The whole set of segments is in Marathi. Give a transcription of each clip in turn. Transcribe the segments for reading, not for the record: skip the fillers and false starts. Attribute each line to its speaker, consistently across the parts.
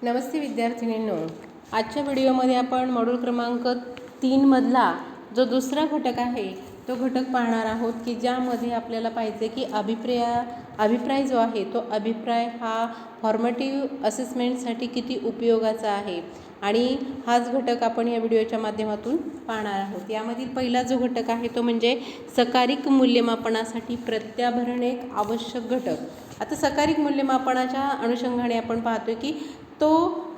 Speaker 1: नमस्ते विद्यार्थिनींनो, आजच्या व्हिडिओमध्ये आपण मॉड्यूल क्रमांक 3 मधला जो दुसरा घटक आहे तो घटक पाहणार आहोत की ज्यामध्ये आपल्याला पाहिजे की अभिप्राय जो आहे तो अभिप्राय हा फॉर्मेटिव्ह असेसमेंटसाठी किती उपयोगाचा आहे आणि हाच घटक आपण या व्हिडिओच्या माध्यमातून पाहणार आहोत। यामधील पहिला जो घटक आहे तो म्हणजे सकारिक मूल्यमापनासाठी प्रत्याभरण एक आवश्यक घटक। आता सकारिक मूल्यमापनाच्या अनुषंगाने आपण पाहतोय की तो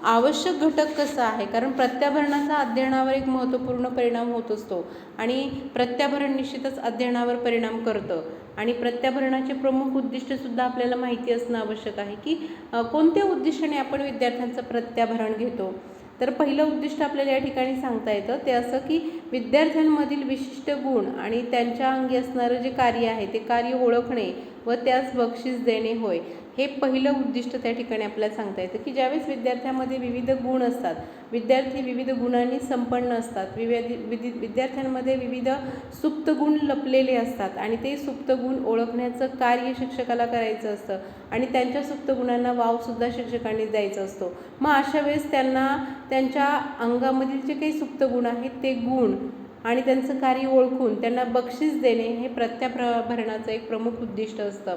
Speaker 1: आवश्यक घटक कसा आहे, कारण प्रत्याभरणाचा अध्ययनावर एक महत्त्वपूर्ण परिणाम होत असतो आणि प्रत्याभरण निश्चितच अध्ययनावर परिणाम करतं आणि प्रत्याभरणाचे प्रमुख उद्दिष्टसुद्धा आपल्याला माहिती असणं आवश्यक आहे की कोणत्या उद्दिष्टाने आपण विद्यार्थ्यांचं प्रत्याभरण घेतो। तर पहिलं उद्दिष्ट आपल्याला या ठिकाणी सांगता येतं ते असं की विद्यार्थ्यांमधील विशिष्ट गुण आणि त्यांच्या अंगी असणारं जे कार्य आहे ते कार्य ओळखणे व त्यास बक्षीस देणे होय। हे पहिलं उद्दिष्ट त्या ठिकाणी आपल्याला सांगता येतं की ज्यावेळेस विद्यार्थ्यांमध्ये विविध गुण असतात, विद्यार्थी विविध गुणांनी संपन्न असतात, विद्यार्थ्यांमध्ये विविध सुप्त गुण लपलेले असतात आणि ते सुप्त गुण ओळखण्याचं कार्य शिक्षकाला करायचं असतं आणि त्यांच्या सुप्त गुणांना वावसुद्धा शिक्षकांनी द्यायचा असतो। मग अशा वेळेस त्यांना त्यांच्या अंगामधील जे काही सुप्त गुण आहेत ते गुण आणि त्यांचं कार्य ओळखून त्यांना बक्षीस देणे हे प्रत्याभरणाचं एक प्रमुख उद्दिष्ट असतं।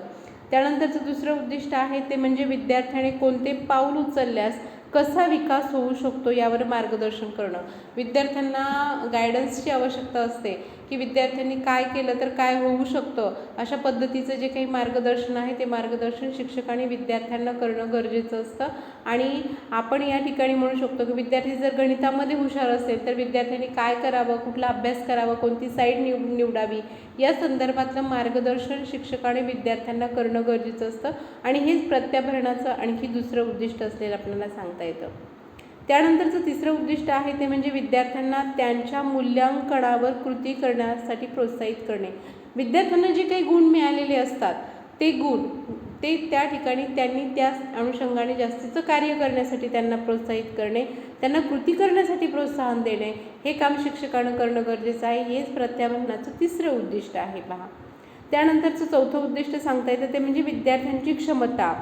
Speaker 1: त्यानंतरचं दुसरं उद्दिष्ट आहे ते म्हणजे विद्यार्थ्याने कोणते पाऊल उचलल्यास कसा विकास होऊ शकतो यावर मार्गदर्शन करणं। विद्यार्थ्यांना गायडन्सची आवश्यकता असते की विद्यार्थ्यांनी काय केलं तर काय होऊ शकतं, अशा पद्धतीचं जे काही मार्गदर्शन आहे ते मार्गदर्शन शिक्षकांनी विद्यार्थ्यांना करणं गरजेचं असतं। आणि आपण या ठिकाणी म्हणू शकतो की विद्यार्थी जर गणितामध्ये हुशार असेल तर विद्यार्थ्यांनी काय करावं, कुठला अभ्यास करावा, कोणती साईड निवडावी या संदर्भातलं मार्गदर्शन शिक्षकाने विद्यार्थ्यांना करणं गरजेचं असतं आणि हेच प्रत्याभरणाचं आणखी दुसरं उद्दिष्ट असलेलं आपल्याला सांगता येतं। त्यानंतरचं तिसरं उद्दिष्ट आहे ते म्हणजे विद्यार्थ्यांना त्यांच्या मूल्यांकनावर कृती करण्यासाठी प्रोत्साहित करणे। विद्यार्थ्यांना जे काही गुण मिळालेले असतात ते गुण ते त्या ठिकाणी त्यांनी त्या अनुषंगाने जास्तीचं कार्य करण्यासाठी त्यांना प्रोत्साहित करणे, त्यांना कृती करण्यासाठी प्रोत्साहन देणे हे काम शिक्षकानं करणं गरजेचं आहे। हेच प्रत्याभरणाचं तिसरं उद्दिष्ट आहे पहा। त्यानंतरचं चौथं उद्दिष्ट सांगता येतं ते म्हणजे विद्यार्थ्यांची क्षमता,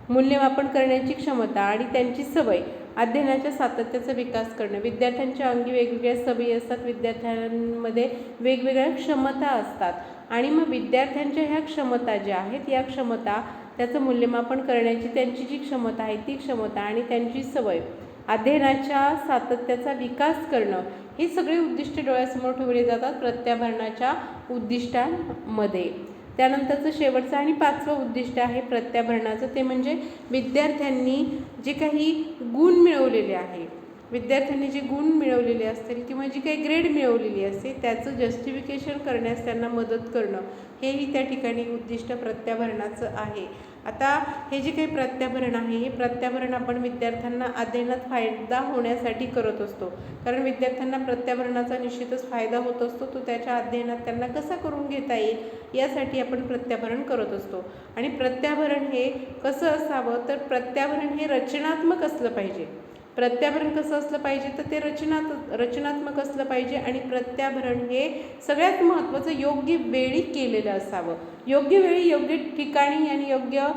Speaker 1: मूल्यमापन करण्याची क्षमता आणि त्यांची सवय, अध्ययनाच्या सातत्याचा विकास करणं। विद्यार्थ्यांच्या अंगी वेगवेगळ्या सवयी असतात, विद्यार्थ्यांमध्ये वेगवेगळ्या क्षमता असतात आणि मग विद्यार्थ्यांच्या ह्या क्षमता ज्या आहेत या क्षमता त्याचं मूल्यमापन करण्याची त्यांची जी क्षमता आहे ती क्षमता आणि त्यांची सवय, अध्ययनाच्या सातत्याचा विकास करणं हे सगळे उद्दिष्ट डोळ्यासमोर ठेवले जातात प्रत्याभरणाच्या उद्दिष्टांमध्ये। त्यानंतरचं शेवटचं आणि पाचवं उद्दिष्ट आहे प्रत्याभरणाचं ते म्हणजे विद्यार्थ्यांनी जे काही गुण मिळवलेले आहे, विद्यार्थ्यांनी जे गुण मिळवलेले असतील किंवा जी काही ग्रेड मिळवलेली असते त्याचं जस्टिफिकेशन करण्यास त्यांना मदत करणं हेही त्या ठिकाणी उद्दिष्ट प्रत्याभरणाचं आहे। आता हे जे काही प्रत्याभरण आहे हे प्रत्याभरण आपण विद्यार्थ्यांना अध्ययनात फायदा होण्यासाठी करत असतो, कारण विद्यार्थ्यांना प्रत्याभरणाचा निश्चितच फायदा होत असतो, तो त्याच्या अध्ययनात त्यांना कसा करून घेता येईल यासाठी आपण प्रत्याभरण करत असतो। आणि प्रत्याभरण हे कसं असावं तर प्रत्याभरण हे रचनात्मक असलं पाहिजे। प्रत्याभरण कसं असलं पाहिजे तर ते रचनात्मक असलं पाहिजे आणि प्रत्याभरण हे सगळ्यात महत्त्वाचं योग्य वेळी केलेलं असावं। योग्य वेळी, योग्य ठिकाणी आणि योग्य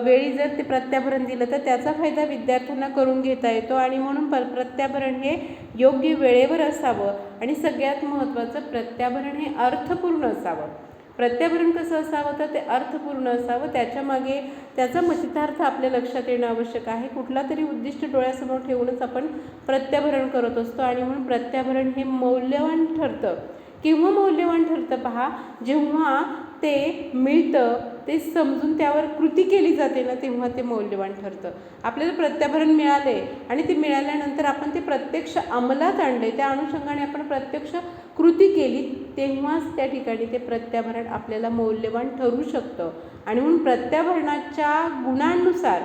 Speaker 1: वेळी जर ते प्रत्याभरण दिलं तर त्याचा फायदा विद्यार्थ्यांना करून घेता येतो आणि म्हणून प्रत्याभरण हे योग्य वेळेवर असावं आणि सगळ्यात महत्त्वाचं प्रत्याभरण हे अर्थपूर्ण असावं। प्रत्याभरण कसं असावं तर ते अर्थपूर्ण असावं, त्याच्यामागे त्याचा मतितार्थ आपल्या लक्षात येणं आवश्यक आहे। कुठला तरी उद्दिष्ट डोळ्यासमोर ठेवूनच आपण प्रत्याभरण करत असतो आणि म्हणून प्रत्याभरण हे मौल्यवान ठरतं। किंवा मौल्यवान ठरतं पहा, जेव्हा ते मिळतं ते समजून त्यावर कृती केली जाते ना तेव्हा ते मौल्यवान ठरतं। आपल्याला प्रत्याभरण मिळाले आणि ते मिळाल्यानंतर आपण ते प्रत्यक्ष अंमलात आणले, त्या अनुषंगाने आपण प्रत्यक्ष कृती केली तेव्हाच त्या ठिकाणी ते प्रत्याभरण आपल्याला मौल्यवान ठरू शकतं। आणि म्हणून प्रत्याभरणाच्या गुणांनुसार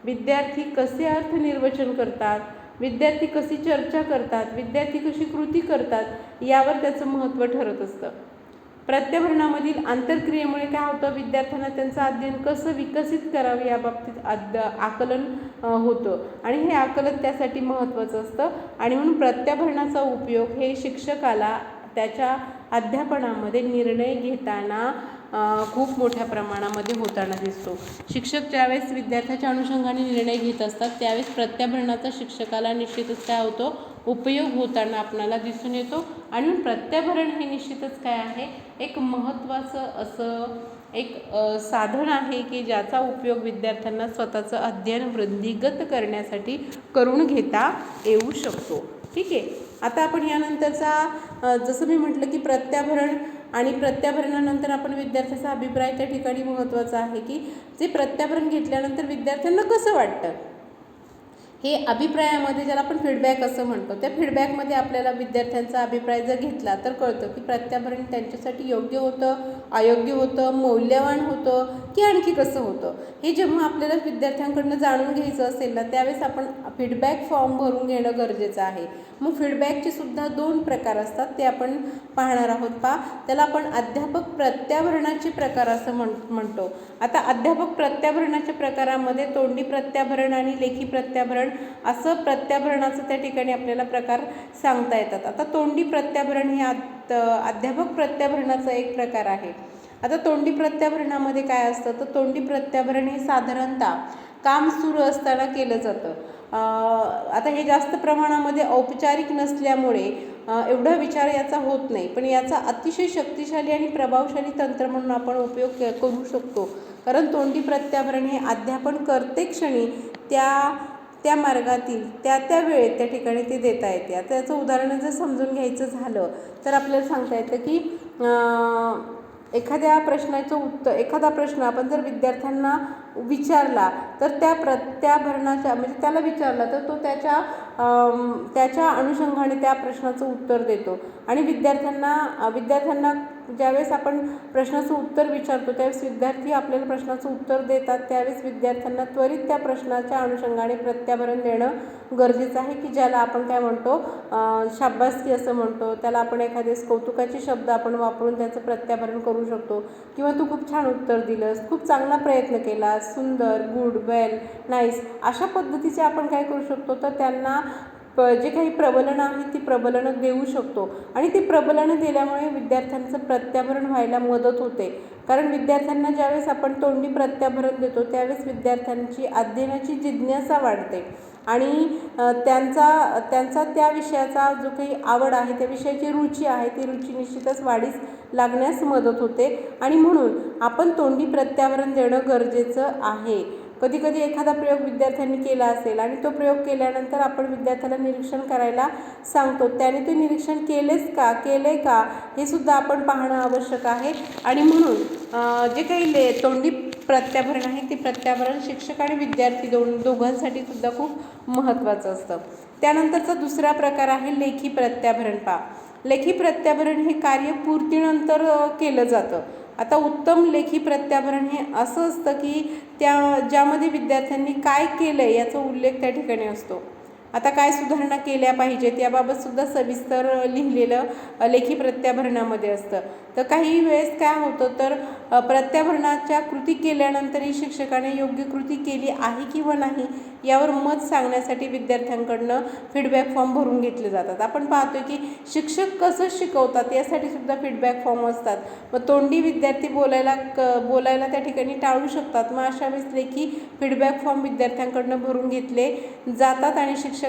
Speaker 1: विद्यार्थी कसे अर्थ निर्वचन करतात, विद्यार्थी कशी चर्चा करतात, विद्यार्थी कशी कृती करतात यावर त्याचं महत्त्व ठरत असतं। प्रत्याभरणामधील आंतरक्रियेमुळे काय होतं, विद्यार्थ्यांना त्यांचं अध्ययन कसं विकसित करावं याबाबतीत आकलन होतं आणि हे आकलन त्यासाठी महत्त्वाचं असतं आणि म्हणून प्रत्याभरणाचा उपयोग हे शिक्षकाला त्याच्या अध्यापनामध्ये निर्णय घेताना खूप मोठ्या प्रमाणामध्ये होताना दिसतो. शिक्षक ज्यावेळेस विद्यार्थ्याच्या अनुषंगाने निर्णय घेत असतात त्यावेळेस प्रत्याभरणाचा शिक्षकाला निश्चितच काय होतो, उपयोग होताना आपणाला दिसून येतो. आणि प्रत्याभरण हे निश्चितच काय आहे, एक महत्त्वाचं असं एक साधन आहे की ज्याचा उपयोग विद्यार्थ्यांना स्वतःचं अध्ययन वृद्धिंगत करण्यासाठी करून घेता येऊ शकतो. ठीक आहे. आता आपण यानंतरचा जसं मी म्हटलं की प्रत्याभरण आणि प्रत्याभरणानंतर आपण विद्यार्थ्याचा अभिप्राय त्या ठिकाणी महत्त्वाचा आहे की जे प्रत्याभरण घेतल्यानंतर विद्यार्थ्यांना कसं वाटतं, हे अभिप्रायामध्ये ज्याला आपण फीडबॅक असं म्हणतो, त्या फीडबॅकमध्ये आपल्याला विद्यार्थ्यांचा अभिप्राय जर घेतला तर कळतं की प्रत्याभरण त्यांच्यासाठी योग्य होतं, अयोग्य होतं, मौल्यवान होतं की आणखी कसं होतं. हे जेव्हा आपल्याला विद्यार्थ्यांकडनं जाणून घ्यायचं असेल ना त्यावेळेस आपण फीडबॅक फॉर्म भरून घेणं गरजेचं आहे. मग फीडबॅकचे सुद्धा 2 प्रकार असतात, ते आपण पाहणार आहोत. त्याला आपण अध्यापक प्रत्याभरणाचे प्रकार असं म्हणतो. आता अध्यापक प्रत्याभरणाच्या प्रकारामध्ये तोंडी प्रत्याभरण आणि लेखी प्रत्याभरण असं प्रत्याभरणाचं त्या ठिकाणी आपल्याला प्रकार सांगता येतात. आता तोंडी प्रत्याभरण हे अध्यापक प्रत्याभरणाचा एक प्रकार आहे. आता तोंडी प्रत्याभरणामध्ये काय असतं, तर तोंडी प्रत्याभरण हे साधारणतः काम सुरू असताना केलं जातं. आता हे जास्त प्रमाणामध्ये औपचारिक नसल्यामुळे एवढा विचार याचा होत नाही, पण याचा अतिशय शक्तिशाली आणि प्रभावशाली तंत्र म्हणून आपण उपयोग करू शकतो. कारण तोंडी प्रत्याभरण हे अध्यापन करते क्षणी त्या मार्गातील त्या वेळेत त्या ठिकाणी ते देता येते. आता याचं उदाहरण जर समजून घ्यायचं झालं तर आपल्याला सांगता येतं की एखाद्या प्रश्न आपण जर विद्यार्थ्यांना विचारला तर त्या प्रत्याभरणाच्या म्हणजे त्याला विचारला तर तो त्याच्या अनुषंगाने त्या प्रश्नाचं उत्तर देतो. आणि विद्यार्थ्यांना ज्यावेळेस आपण प्रश्नाचं उत्तर विचारतो त्यावेळेस विद्यार्थी आपल्याला प्रश्नाचं उत्तर देतात, त्यावेळेस विद्यार्थ्यांना त्वरित त्या प्रश्नाच्या अनुषंगाने प्रत्याभरण देणं गरजेचं आहे की ज्याला आपण काय म्हणतो, शाबासकी असं म्हणतो. त्याला आपण एखादे कौतुकाचे शब्द आपण वापरून त्याचं प्रत्याभरण करू शकतो. किंवा तू खूप छान उत्तर दिलंस, खूप चांगला प्रयत्न केला, सुंदर, गुड, वेल, नाईस, अशा पद्धतीचे आपण काय करू शकतो, तर त्यांना जे काही प्रबलनं आहेत ती प्रबलनं देऊ शकतो. आणि ती प्रबलनं दिल्यामुळे विद्यार्थ्यांचं प्रत्याभरण व्हायला मदत होते. कारण विद्यार्थ्यांना ज्यावेळेस आपण तोंडी प्रत्याभरण देतो त्यावेळेस विद्यार्थ्यांची अध्ययनाची जिज्ञासा वाढते आणि त्यांचा त्या विषयाचा जो काही आवड आहे, त्या विषयाची रुची आहे, ती रुची निश्चितच वाढीस लागण्यास मदत होते. आणि म्हणून आपण तोंडी प्रत्याभरण देणं गरजेचं आहे. कधी कधी एखादा प्रयोग विद्यार्थ्यांनी केला असेल आणि तो प्रयोग केल्यानंतर आपण विद्यार्थ्याला निरीक्षण करायला सांगतो, त्याने ते निरीक्षण केले का हे सुद्धा आपण पाहणं आवश्यक आहे. आणि म्हणून जे काही तोंडी प्रत्याभरण आहे ते प्रत्याभरण शिक्षक आणि विद्यार्थी दोघांसाठी सुद्धा खूप महत्त्वाचं असतं. त्यानंतरचा दुसरा प्रकार आहे लेखी प्रत्याभरण. लेखी प्रत्याभरण हे कार्यपूर्तीनंतर केलं जातं. आता उत्तम लेखी प्रत्याभरण हे असं असतं की ज्यामध्ये विद्यार्थ्यांनी काय केलं आहे याचा उल्लेख त्या ठिकाणी असतो. आता काय सुधारणा केल्या पाहिजेत याबाबत सुद्धा सविस्तर लिहिलेलं लेखी प्रत्याभरणामध्ये असतं. तर काही वेळेस काय होतं, तर प्रत्याभरणाच्या कृती केल्यानंतरही शिक्षकाने योग्य कृती केली आहे किंवा नाही यावर मत सांगण्यासाठी विद्यार्थ्यांकडनं फीडबॅक फॉर्म भरून घेतले जातात. आपण पाहतो की शिक्षक कसं शिकवतात यासाठी सुद्धा फीडबॅक फॉर्म असतात. मग तोंडी विद्यार्थी बोलायला त्या ठिकाणी टाळू शकतात. मग अशा वेळेस लेखी फीडबॅक फॉर्म विद्यार्थ्यांकडनं भरून घेतले जातात आणि शिक्षक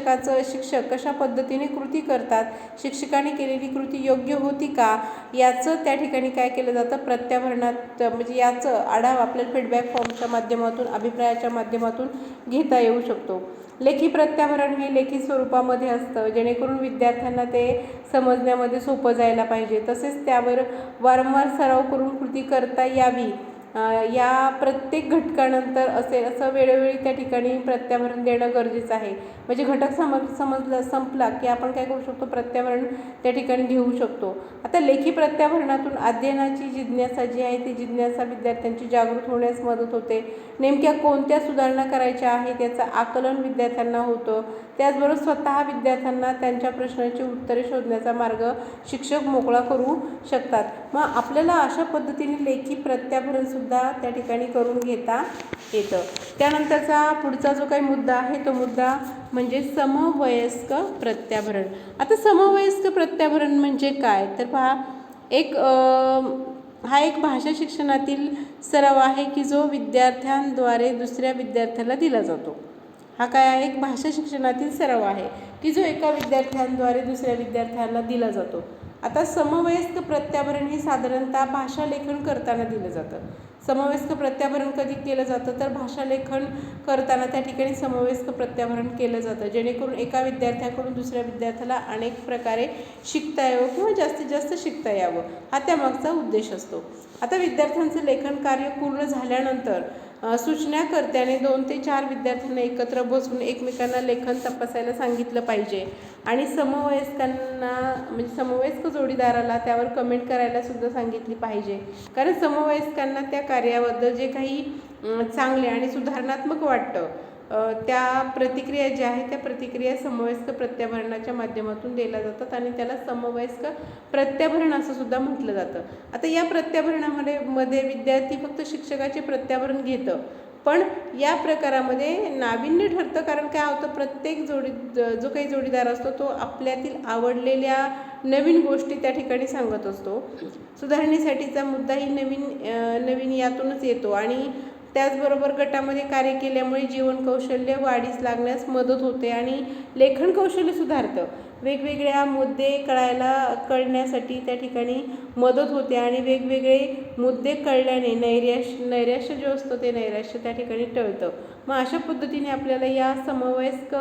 Speaker 1: कशा पद्धतीने कृती करतात, शिक्षकाने केलेली कृती योग्य होती का याचं त्या ठिकाणी काय केलं जातं, प्रत्याभरणात म्हणजे याचं आढावा आपल्याला फीडबॅक फॉर्मच्या माध्यमातून अभिप्रायाच्या माध्यमातून घेता येऊ शकतो. लेखी प्रत्याभरण हे लेखी स्वरूपामध्ये असतं जेणेकरून विद्यार्थ्यांना ते समजण्यामध्ये सोपं जायला पाहिजे. तसेच त्यावर वारंवार सराव करून कृती करता यावी या प्रत्येक घटकानंतर असं वेळोवेळी त्या ठिकाणी प्रत्याभरण देणं गरजेचं आहे. म्हणजे घटक संपला की आपण काय करू शकतो, प्रत्याभरण त्या ठिकाणी घेऊ शकतो. आता लेखी प्रत्याभरणातून अध्ययनाची जिज्ञासा जी आहे ती जिज्ञासा विद्यार्थ्यांची जागृत होण्यास मदत होते. नेमक्या कोणत्या सुधारणा करायच्या आहेत याचं आकलन विद्यार्थ्यांना होतं. त्याचबरोबर स्वतः विद्यार्थ्यांना त्यांच्या प्रश्नांची उत्तरे शोधण्याचा मार्ग शिक्षक मोकळा करू शकतात. मग आपल्याला अशा पद्धतीने लेखी प्रत्याभरण सुद्धा त्या ठिकाणी करून घेता येतं. त्यानंतरचा पुढचा जो काही मुद्दा आहे तो मुद्दा म्हणजे समवयस्क प्रत्याभरण. आता समवयस्क प्रत्याभरण म्हणजे काय तर पहा, एक हा एक भाषा शिक्षणातील सराव आहे की जो विद्यार्थ्यांद्वारे दुसऱ्या विद्यार्थ्याला दिला जातो. हा काय आहे? एक भाषा शिक्षणातील सराव आहे की जो एका विद्यार्थ्यांद्वारे दुसऱ्या विद्यार्थ्याला दिला जातो. आता समवयस्क प्रत्याभरण हे साधारणतः भाषा लेखन करताना दिलं जातं. समवयस्क प्रत्याभरण कधी केलं जातं? तर भाषा लेखन करताना त्या ठिकाणी समवयस्क प्रत्याभरण केलं जातं, जेणेकरून एका विद्यार्थ्याकडून दुसऱ्या विद्यार्थ्याला अनेक प्रकारे शिकता यावं किंवा जास्तीत जास्त शिकता यावं, हा त्यामागचा उद्देश असतो. आता विद्यार्थ्यांचं लेखन कार्य पूर्ण झाल्यानंतर सूचनाकर्त्याने 2 ते 4 विद्यार्थ्यांना एकत्र बसून एकमेकांना लेखन तपासायला सांगितलं पाहिजे आणि समवयस्कांना म्हणजे समवयस्क जोडीदाराला त्यावर कमेंट करायला सुद्धा सांगितली पाहिजे. कारण समवयस्कांना त्या कार्याबद्दल जे काही चांगले आणि सुधारणात्मक वाटतं त्या प्रतिक्रिया ज्या आहेत त्या प्रतिक्रिया समवयस्क प्रत्याभरणाच्या माध्यमातून दिल्या जातात आणि त्याला समवयस्क प्रत्याभरण असं सुद्धा म्हटलं जातं. आता या प्रत्याभरणामध्ये विद्यार्थी फक्त शिक्षकाचे प्रत्याभरण घेतं, पण या प्रकारामध्ये नाविन्य ठरतं. कारण काय होतं, प्रत्येक जो काही जोडीदार असतो तो आपल्यातील आवडलेल्या नवीन गोष्टी त्या ठिकाणी सांगत असतो. सुधारणेसाठीचा मुद्दाही नवीन यातूनच येतो आणि त्याचबरोबर गटामध्ये कार्य केल्यामुळे जीवन कौशल्य वाढीस लागण्यास मदत होते आणि लेखन कौशल्य सुधारतं. वेगवेगळ्या मुद्दे कळण्यासाठी त्या ठिकाणी मदत होते आणि वेगवेगळे मुद्दे कळल्याने नैराश्य जे असतं ते नैराश्य त्या ठिकाणी टळतं. मग अशा पद्धतीने आपल्याला या समवयस्क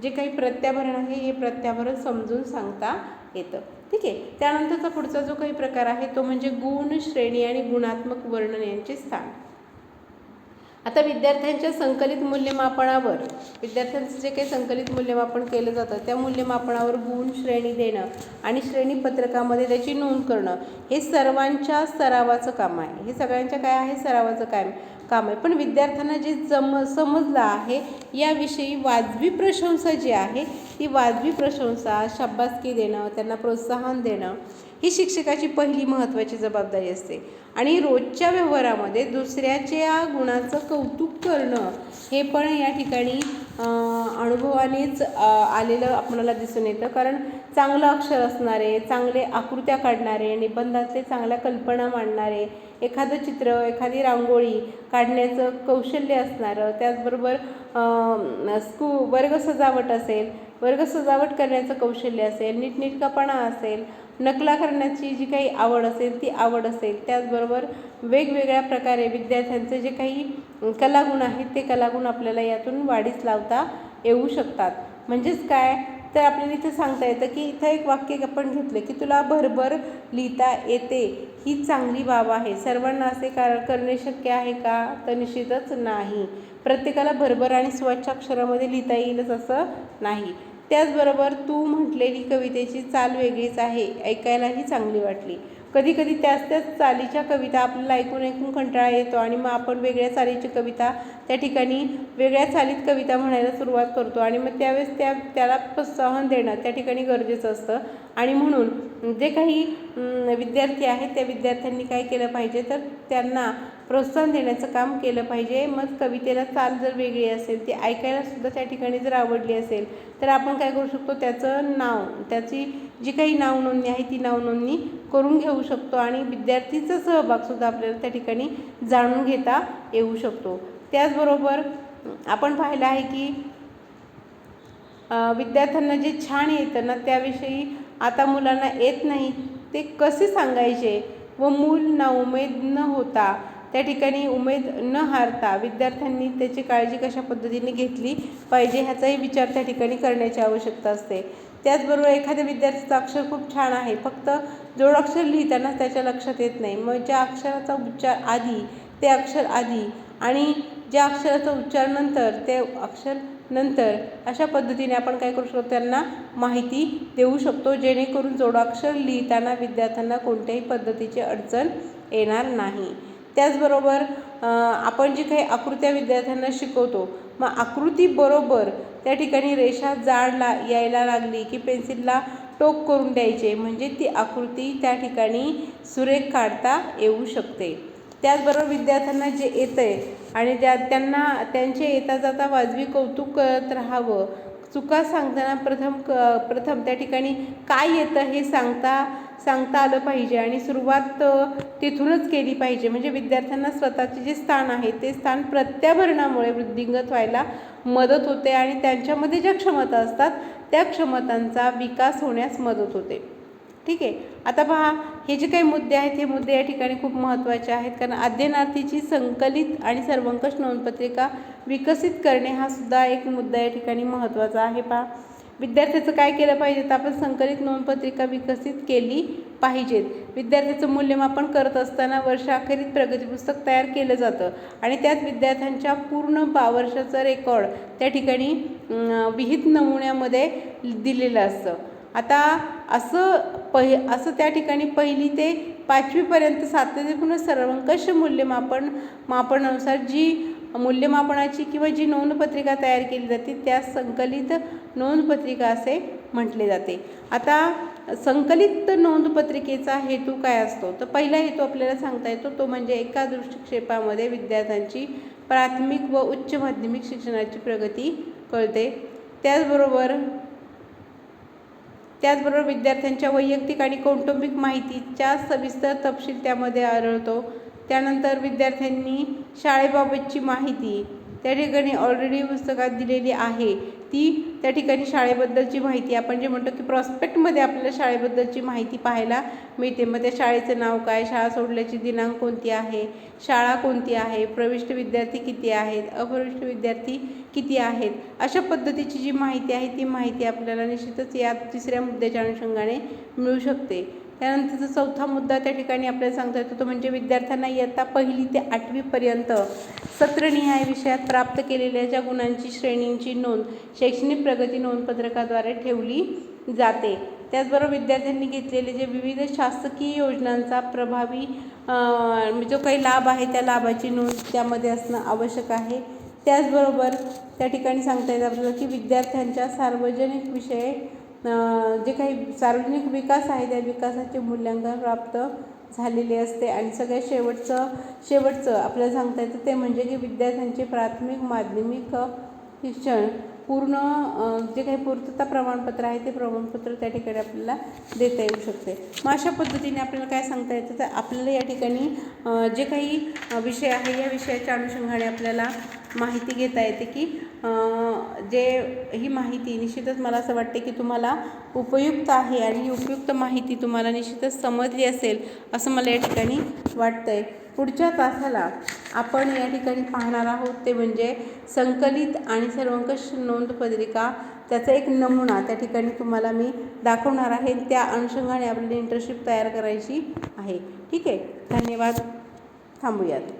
Speaker 1: जे काही प्रत्याभरण आहे हे प्रत्याभरण समजून सांगता येतं. ठीक आहे. त्यानंतरचा पुढचा जो काही प्रकार आहे तो म्हणजे गुण, श्रेणी आणि गुणात्मक वर्णन यांचे स्थान. आता विद्यार्थ्यांच्या संकलित मूल्यमापनावर विद्यार्थ्यांचं जे काही संकलित मूल्यमापन केलं जातं त्या मूल्यमापनावर गुण, श्रेणी देणं आणि श्रेणीपत्रकामध्ये त्याची नोंद करणं हे सर्वांच्या सरावाचं काम आहे. हे सगळ्यांच्या काय आहे? सरावाचं काम आहे. पण विद्यार्थ्यांना जे समजलं आहे याविषयी वाजवी प्रशंसा जी आहे ती वाजवी प्रशंसा, शाबासकी देणं, त्यांना प्रोत्साहन देणं ही शिक्षकाची पहिली महत्त्वाची जबाबदारी असते. आणि रोजच्या व्यवहारामध्ये दुसऱ्याच्या गुणाचं कौतुक करणं हे पण या ठिकाणी अनुभवानेच आलेलं आपल्याला दिसून येतं. कारण चांगलं अक्षर असणारे, चांगले आकृत्या काढणारे, निबंधातले चांगल्या कल्पना मांडणारे, एखादं चित्र, एखादी रांगोळी काढण्याचं कौशल्य असणारं, त्याचबरोबर वर्ग सजावट असेल, वर्ग सजावट करण्याचं कौशल्य असेल, नीटनेटकापणा असेल, नकला करण्याची जी काही आवड असेल ती आवड असेल, त्याचबरोबर वेगवेगळ्या प्रकारे विद्यार्थ्यांचे जे काही कलागुण आहेत ते कलागुण आपल्याला यातून वाढीस लावता येऊ शकतात. म्हणजेच काय तर आपल्याला इथं सांगता येतं की इथं एक वाक्य आपण घेतलं की तुला भरभर लिहिता येते ही चांगली बाब आहे. सर्वांना असे करणे शक्य आहे का? तर निश्चितच नाही. प्रत्येकाला भरभर आणि स्वच्छ अक्षरामध्ये लिहिता येईलच असं नाही. त्याचबरोबर तू म्हटलेली कवितेची चाल वेगळीच आहे, ऐकायलाही चांगली वाटली. कधी कधी त्याच चालीच्या कविता आपल्याला ऐकून कंटाळा येतो आणि मग आपण वेगळ्या चालीची कविता त्या ठिकाणी वेगळ्या चालीत कविता म्हणायला सुरुवात करतो आणि मग त्यावेळेस त्याला प्रोत्साहन देणं त्या ठिकाणी गरजेचं असतं. आणि म्हणून जे काही विद्यार्थी आहेत त्या विद्यार्थ्यांनी काय केलं पाहिजे तर त्यांना प्रोत्साहन देण्याचं काम केलं पाहिजे. मग कवितेला चाल जर वेगळी असेल ती ऐकायला सुद्धा त्या ठिकाणी जर आवडली असेल तर आपण काय करू शकतो, त्याचं नाव, त्याची जी काही नाव नोंदणी आहे ती नाव नोंदणी करून घेऊ शकतो आणि विद्यार्थीचा सहभागसुद्धा आपल्याला त्या ठिकाणी जाणून घेता येऊ शकतो. त्याचबरोबर आपण पाहिलं आहे की विद्यार्थ्यांना जे छान येतं ना त्याविषयी आता मुलांना येत नाही ते कसे सांगायचे व मूल नाउमेद न होता त्या ठिकाणी उमेद न हारता विद्यार्थ्यांनी त्याची काळजी कशा पद्धतीने घेतली पाहिजे ह्याचाही विचार त्या ठिकाणी करण्याची आवश्यकता असते. त्याचबरोबर एखाद्या विद्यार्थ्याचं अक्षर खूप छान आहे, फक्त जोडाक्षर लिहिताना त्याच्या लक्षात येत नाही. मग ज्या अक्षराचा उच्चार आधी ते अक्षर आधी आणि ज्या अक्षराचा उच्चार नंतर ते अक्षर नंतर अशा पद्धतीने आपण काय करू शकतो, त्यांना माहिती देऊ शकतो, जेणेकरून जोडाक्षर लिहिताना विद्यार्थ्यांना कोणत्याही पद्धतीची अडचण येणार नाही. त्याचबरोबर आपण जी काही आकृत्या विद्यार्थ्यांना शिकवतो मग आकृती बरोबर त्या ठिकाणी रेषा जाड यायला लागली की पेन्सिलला टोक करून द्यायचे, म्हणजे ती आकृती त्या ठिकाणी सुरेख काढता येऊ शकते. त्याचबरोबर विद्यार्थ्यांना जे येतं आहे आणि त्यांना त्यांचे येता जाता वाजवी कौतुक करत राहावं, चुका सांगताना प्रथम त्या ठिकाणी काय येतं हे सांगता आलं पाहिजे आणि सुरुवात तिथूनच केली पाहिजे. म्हणजे विद्यार्थ्यांना स्वतःचे जे स्थान आहे ते स्थान प्रत्याभरणामुळे वृद्धिंगत व्हायला मदत होते आणि त्यांच्यामध्ये ज्या क्षमता असतात त्या क्षमतांचा विकास होण्यास मदत होते. ठीक आहे. आता पहा, हे जे काही मुद्दे आहेत हे मुद्दे या ठिकाणी खूप महत्त्वाचे आहेत, कारण अध्ययनार्थीची संकलित आणि सर्वंकष नोंदपत्रिका विकसित करणे हा सुद्धा एक मुद्दा या ठिकाणी महत्त्वाचा आहे. पहा, विद्यार्थ्याचं काय केलं पाहिजे, तर आपण संकलित नोंदपत्रिका विकसित केली पाहिजेत. विद्यार्थ्याचं मूल्यमापन करत असताना वर्षाअखेरीत प्रगती पुस्तक तयार केलं जातं आणि त्यात विद्यार्थ्यांच्या पूर्ण वर्षाचं रेकॉर्ड त्या ठिकाणी विहित नमुन्यामध्ये दिलेलं असतं. आता असं त्या ठिकाणी 1ली ते 5वीपर्यंत सातत्यपूर्ण सर्वंकष मापनानुसार जी मूल्यमापनाची किंवा जी नोंदपत्रिका तयार केली जाते त्या संकलित नोंदपत्रिका असे म्हटले जाते. आता संकलित नोंदपत्रिकेचा हेतू काय असतो, तर पहिला हेतू आपल्याला सांगता येतो तो म्हणजे एका दृष्टिक्षेपामध्ये विद्यार्थ्यांची प्राथमिक व उच्च माध्यमिक शिक्षणाची प्रगती कळते. त्याचबरोबर विद्यार्थ्यांच्या वैयक्तिक आणि कौटुंबिक माहितीचा सविस्तर तपशील त्यामध्ये आढळतो. त्यानंतर विद्यार्थ्यांनी शाळेबाबतची माहिती त्या ठिकाणी ऑलरेडी पुस्तकात दिलेली आहे, ती त्या ठिकाणी शाळेबद्दलची माहिती आपण जे म्हणतो की प्रॉस्पेक्टमध्ये आपल्याला शाळेबद्दलची माहिती पाहायला मिळते. मग त्या शाळेचं नाव काय, शाळा सोडल्याची दिनांक कोणती आहे, शाळा कोणती आहे, प्रविष्ट विद्यार्थी किती आहेत, अप्रविष्ट विद्यार्थी किती आहेत, अशा पद्धतीची जी माहिती आहे ती माहिती आपल्याला निश्चितच या 3ऱ्या मुद्द्याच्या अनुषंगाने मिळू शकते. त्यानंतरचा 4था मुद्दा त्या ठिकाणी आपल्याला सांगता येतो तो म्हणजे विद्यार्थ्यांना इयत्ता 1ली ते 8वीपर्यंत सत्रनिहाय विषयात प्राप्त केलेल्या ज्या गुणांची श्रेणींची नोंद शैक्षणिक प्रगती नोंदपत्रकाद्वारे ठेवली जाते. त्याचबरोबर विद्यार्थ्यांनी घेतलेले जे विविध शासकीय योजनांचा प्रभावी जो काही लाभ आहे त्या लाभाची नोंद त्यामध्ये असणं आवश्यक आहे. त्याचबरोबर त्या ठिकाणी सांगता येतं आपल्याला की विद्यार्थ्यांच्या सार्वजनिक विषय जे काही सार्वजनिक विकास आहे त्या विकासाचे मूल्यांकन प्राप्त झालेले असते. आणि सगळ्यात शेवटचं आपल्याला सांगता येतं ते म्हणजे की विद्यार्थ्यांचे प्राथमिक माध्यमिक शिक्षण पूर्ण जे काही पूर्तता प्रमाणपत्र आहे ते प्रमाणपत्र त्या ठिकाणी आपल्याला देता येऊ शकते. मग अशा पद्धतीने आपल्याला काय सांगता येतं, तर आपल्याला या ठिकाणी जे काही विषय आहे या विषयाच्या अनुषंगाने आपल्याला माहिती घेता येते की ही माहिती निश्चितच मला असं वाटते की तुम्हाला उपयुक्त आहे आणि ही उपयुक्त माहिती तुम्हाला निश्चितच समजली असेल असं मला या ठिकाणी वाटतं आहे. पुढच्या तासाला आपण या ठिकाणी पाहणार आहोत ते म्हणजे संकलित आणि सर्वंकष नोंदपत्रिका, त्याचा एक नमुना त्या ठिकाणी तुम्हाला मी दाखवणार आहे. त्या अनुषंगाने आपल्याला इंटर्नशिप तयार करायची आहे. ठीक आहे, धन्यवाद. थांबूयात.